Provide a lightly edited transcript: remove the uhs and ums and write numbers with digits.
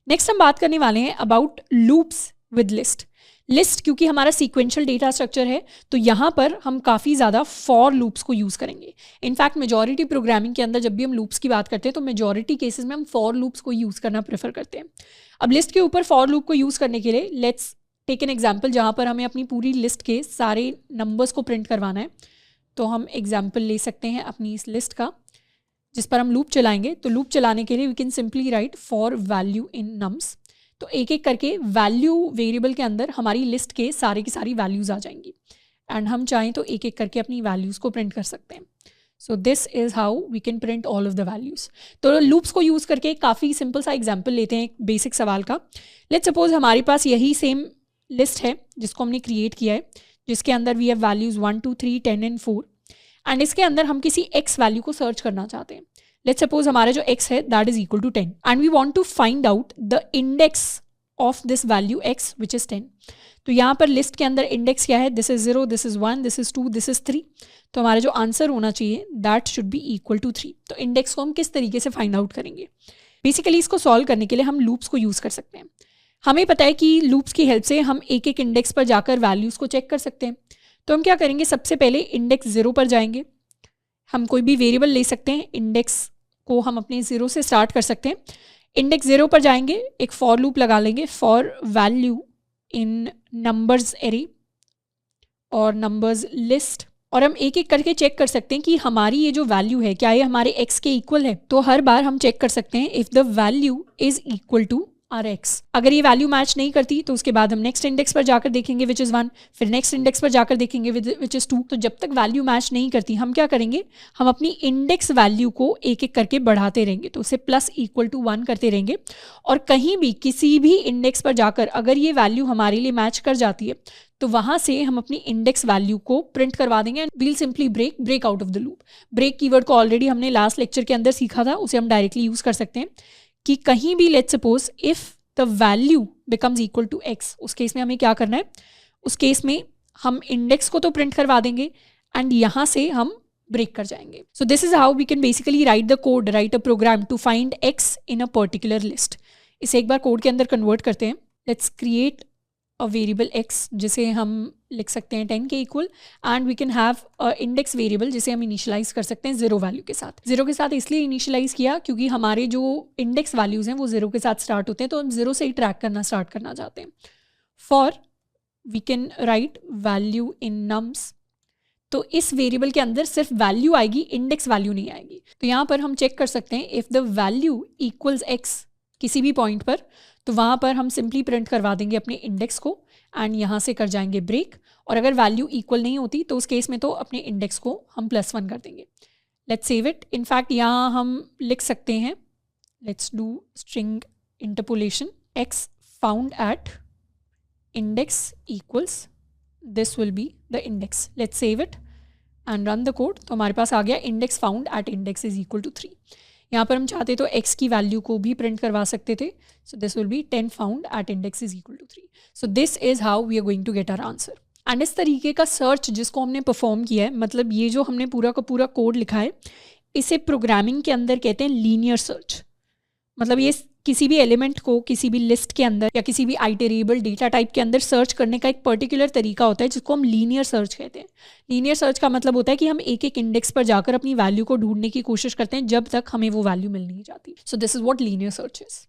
Next हम बात करने वाले हैं about loops with list. List क्योंकि हमारा सीक्वेंशियल डेटा स्ट्रक्चर है तो यहाँ पर हम काफ़ी ज़्यादा फॉर लूप्स को यूज़ करेंगे। इनफैक्ट मेजॉरिटी प्रोग्रामिंग के अंदर जब भी हम लूप्स की बात करते हैं तो मेजॉरिटी केसेस में हम फॉर लूप्स को यूज़ करना प्रेफर करते हैं। अब लिस्ट के ऊपर फॉर लूप को यूज़ करने के लिए लेट्स टेक एन एग्जाम्पल जहाँ पर हमें अपनी पूरी लिस्ट के सारे नंबर्स को प्रिंट करवाना है। तो हम एग्जाम्पल ले सकते हैं अपनी इस लिस्ट का जिस पर हम लूप चलाएंगे। तो लूप चलाने के लिए we can simply write for value in nums. तो एक एक करके वैल्यू वेरिएबल के अंदर हमारी लिस्ट के सारे की सारी वैल्यूज़ आ जाएंगी एंड हम चाहें तो एक एक करके अपनी वैल्यूज़ को प्रिंट कर सकते हैं। So this is how we can print all of the values. तो लूप्स को यूज़ करके काफ़ी सिंपल सा एग्जाम्पल लेते हैं एक बेसिक सवाल का। लेट्स सपोज हमारे पास यही सेम लिस्ट है जिसको हमने क्रिएट किया है, जिसके अंदर we have values 1 2 3 10 and 4 and इसके अंदर हम किसी x वैल्यू को सर्च करना चाहते हैं। लेट्स सपोज हमारा जो x है that is equal to 10 and we want to find out the index of this value x which is 10। तो यहाँ पर लिस्ट के अंदर इंडेक्स क्या है, this is 0, this is 1, this is 2, this is 3। तो हमारा जो आंसर होना चाहिए that should be equal to 3। तो इंडेक्स को हम किस तरीके से फाइंड आउट करेंगे? बेसिकली इसको सॉल्व करने के लिए हम लूप्स को यूज़ कर सकते हैं। हमें पता है कि लूप्स की हेल्प से हम एक एक इंडेक्स पर जाकर वैल्यूज़ को चेक कर सकते हैं। तो हम क्या करेंगे, सबसे पहले इंडेक्स 0 पर जाएंगे। हम कोई भी वेरिएबल ले सकते हैं, इंडेक्स को हम अपने 0 से स्टार्ट कर सकते हैं। इंडेक्स 0 पर जाएंगे, एक फॉर लूप लगा लेंगे for value in numbers array और नंबर्स लिस्ट, और हम एक एक करके चेक कर सकते हैं कि हमारी ये जो वैल्यू है क्या ये हमारे x के इक्वल है। तो हर बार हम चेक कर सकते हैं if the value is equal to our x. अगर ये वैल्यू मैच नहीं करती तो उसके बाद हम नेक्स्ट इंडेक्स पर जाकर देखेंगे विच इज़ 1, फिर नेक्स्ट इंडेक्स पर जाकर देखेंगे विच इज़ 2। तो जब तक वैल्यू मैच नहीं करती हम क्या करेंगे, हम अपनी इंडेक्स वैल्यू को एक एक करके बढ़ाते रहेंगे। तो उसे प्लस इक्वल टू 1 करते रहेंगे और कहीं भी किसी भी इंडेक्स पर जाकर अगर ये वैल्यू हमारे लिए मैच कर जाती है तो वहाँ से हम अपनी इंडेक्स वैल्यू को प्रिंट करवा देंगे and we'll simply break out of the loop. Break keyword को ऑलरेडी हमने लास्ट लेक्चर के अंदर सीखा था, उसे हम डायरेक्टली यूज़ कर सकते हैं कि कहीं भी let's suppose if the value becomes equal to x, उस केस में हमें क्या करना है, उस केस में हम इंडेक्स को तो प्रिंट करवा देंगे एंड यहाँ से हम ब्रेक कर जाएंगे। So this is how we can basically write a program to find x in a particular list. इसे एक बार कोड के अंदर कन्वर्ट करते हैं। Let's create a variable x जिसे हम लिख सकते हैं 10 के इक्वल and we can have a index variable जिसे हम इनिशियलाइज कर सकते हैं 0 वैल्यू के साथ। 0 के साथ इसलिए इनिशियलाइज किया क्योंकि हमारे जो इंडेक्स वैल्यूज़ हैं वो 0 के साथ स्टार्ट होते हैं, तो हम 0 से ही ट्रैक करना स्टार्ट करना चाहते हैं। For we can write value in nums. तो इस वेरिएबल के अंदर सिर्फ वैल्यू आएगी, इंडेक्स वैल्यू नहीं आएगी। तो यहाँ पर हम चेक कर सकते हैं if the value equals x किसी भी पॉइंट पर, तो वहाँ पर हम सिंपली प्रिंट करवा देंगे अपने इंडेक्स को एंड यहाँ से कर जाएंगे ब्रेक। और अगर वैल्यू इक्वल नहीं होती तो उस केस में तो अपने इंडेक्स को हम +1 कर देंगे। Let's save it. इनफैक्ट यहाँ हम लिख सकते हैं, let's do string interpolation x found at index equals this will be the index. Let's save it and run the code. तो हमारे पास आ गया index found at index is equal to 3। यहाँ पर हम चाहते तो x की वैल्यू को भी प्रिंट करवा सकते थे। So this will be 10 found at index is equal to 3। So this is how we are going to get our answer. And इस तरीके का सर्च जिसको हमने परफॉर्म किया है, मतलब ये जो हमने पूरा का पूरा कोड लिखा है, इसे प्रोग्रामिंग के अंदर कहते हैं लीनियर सर्च। मतलब ये किसी भी एलिमेंट को किसी भी लिस्ट के अंदर या किसी भी आइटरेबल डेटा टाइप के अंदर सर्च करने का एक पर्टिकुलर तरीका होता है जिसको हम लीनियर सर्च कहते हैं। लीनियर सर्च का मतलब होता है कि हम एक एक इंडेक्स पर जाकर अपनी वैल्यू को ढूंढने की कोशिश करते हैं जब तक हमें वो वैल्यू मिल नहीं जाती। सो this is what linear search is.